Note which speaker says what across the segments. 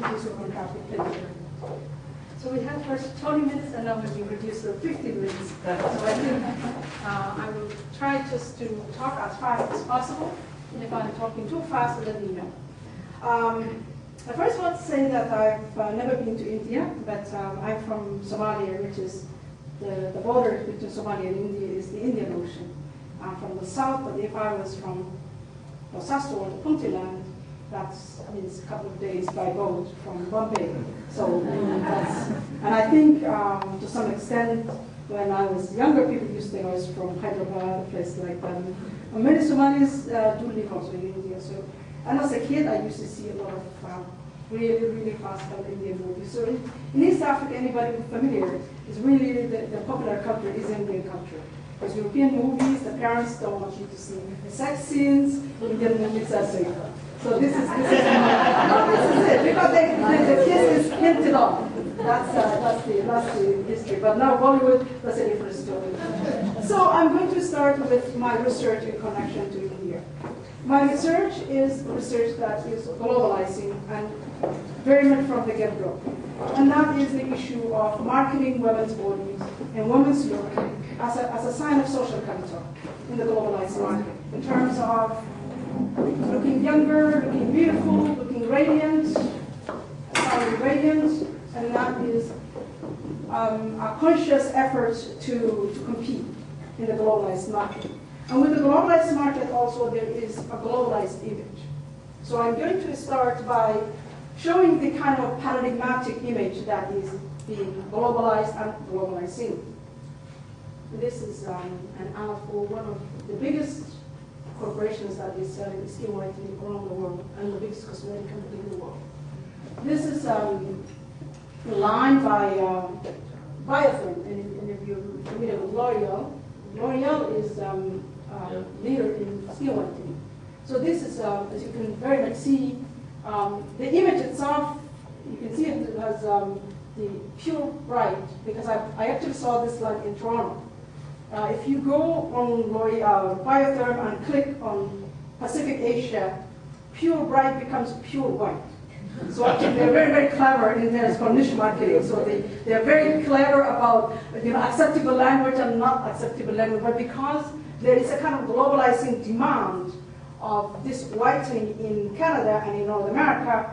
Speaker 1: introduce our graphic picture. So we had first 20 minutes, and now we've reduced to 15 minutes. So I think I will try just to talk as fast as possible. And if I'm talking too fast, let me know. I first want to say that I've never been to India, but I'm from Somalia, which is the border between Somalia and India is the Indian Ocean. I'm from the south, but if I was from Bosaso or the Puntland, that means a couple of days by boat from Bombay. So that's, and I think to some extent, when I was younger, people used to think I was from Hyderabad, a place like that. And many Somalis do live also in India. So, and as a kid, I used to see a lot of really, really fast Indian movies. So in East Africa, anybody who's familiar, is really the popular culture is Indian culture. Because European movies, the parents don't want you to see the sex scenes, Indian movies are safe. So this is it, because the kiss is hinted on. That's the history. But now Bollywood, that's a different story. So I'm going to start with my research in connection to India. My research is research that is globalizing and very much from the get-go. And that is the issue of marketing women's bodies and women's look as a sign of social capital in the globalized market, in terms of looking younger, looking beautiful, looking radiant, sounding radiant, and that is a conscious effort to compete in the globalized market. And with the globalized market also there is a globalized image. So I'm going to start by showing the kind of paradigmatic image that is being globalized and globalizing. This is an ad for one of the biggest corporations that is selling skin whitening around the world, and the biggest cosmetic company in the world. This is a line by Biotherm, and if you're familiar with L'Oreal, L'Oreal is leader in skin whitening. So this is, as you can very much see, the image itself, you can see it has the pure bright, because I actually saw this line in Toronto. If you go on Biotherm and click on Pacific Asia, pure bright becomes pure white. So actually they're very, very clever in their niche marketing. So they're very clever about acceptable language and not acceptable language. But because there is a kind of globalizing demand of this whitening in Canada and in North America,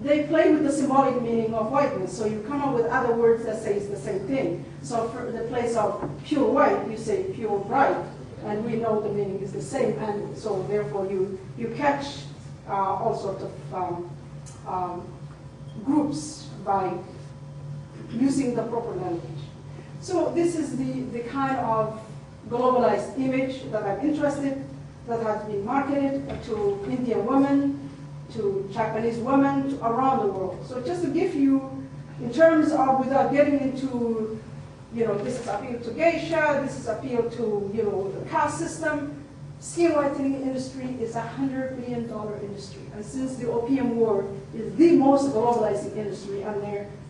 Speaker 1: they play with the symbolic meaning of whiteness. So you come up with other words that say the same thing. So for the place of pure white, you say pure bright, and we know the meaning is the same. And so therefore you catch all sorts of groups by using the proper language. So this is the kind of globalized image that I'm interested, that has been marketed to Indian women, to Japanese women, to around the world. So just to give you, in terms of, without getting into, this is appeal to geisha, this is appeal to, the caste system, skin whitening industry is a $100 billion industry. And since the Opium War is the most globalizing industry, and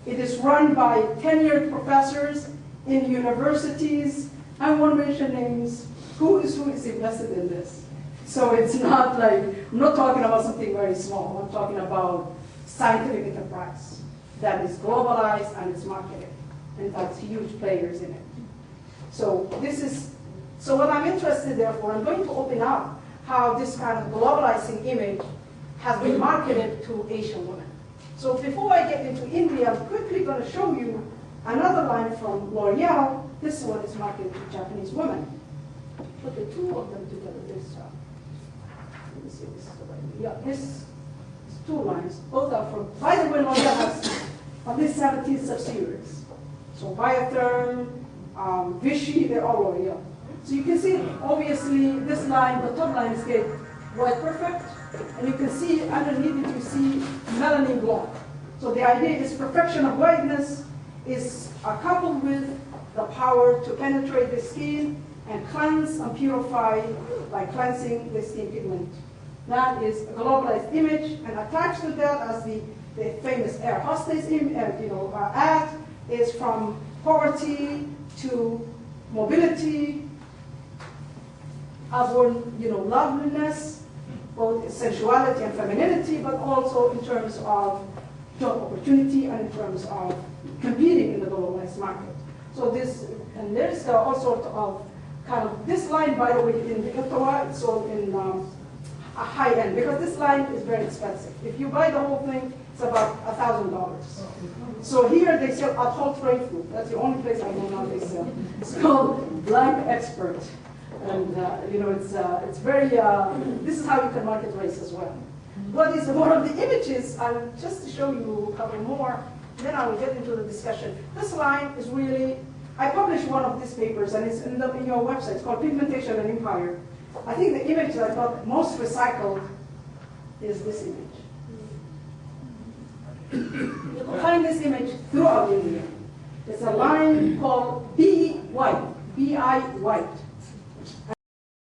Speaker 1: it is run by tenured professors in universities, I won't mention names, who is invested in this. So it's not like, I'm not talking about something very small. I'm talking about scientific enterprise that is globalized and is marketed. And that's huge players in it. So what I'm interested therefore, I'm going to open up how this kind of globalizing image has been marketed to Asian women. So before I get into India, I'm quickly going to show you another line from L'Oreal. This one is marketed to Japanese women. Put the two of them together. Let me see if this is the right way. Yeah, this is two lines. Both are from, by the way, L'Oreal has at least 17 subsidiaries. So Biotherm, Vichy, they're all L'Oreal. So you can see, obviously, this line, the top line is get white perfect, and you can see underneath it, you see melanin blonde. So the idea is perfection of whiteness is coupled with the power to penetrate the skin and cleanse and purify by cleansing the skin pigment. That is a globalized image, and attached to that as the famous air hostess ad is from poverty to mobility, upward, loveliness, both sensuality and femininity, but also in terms of job opportunity and in terms of competing in the globalized market. So this, and there's all sorts of kind of, this line, by the way, in the Ottawa, it's all in a high end, because this line is very expensive. If you buy the whole thing, it's about $1,000. So here they sell at Whole Trade Food. That's the only place I know now they sell. It's called Black Expert. And you know, it's very, this is how you can market race as well. What is one of the images, just to show you a couple more, then I will get into the discussion. This line is really, I published one of these papers, and it's in your website. It's called Pigmentation and Empire. I think the image that I thought most recycled is this image. You can find this image throughout India. It's a line called B White, B-I White.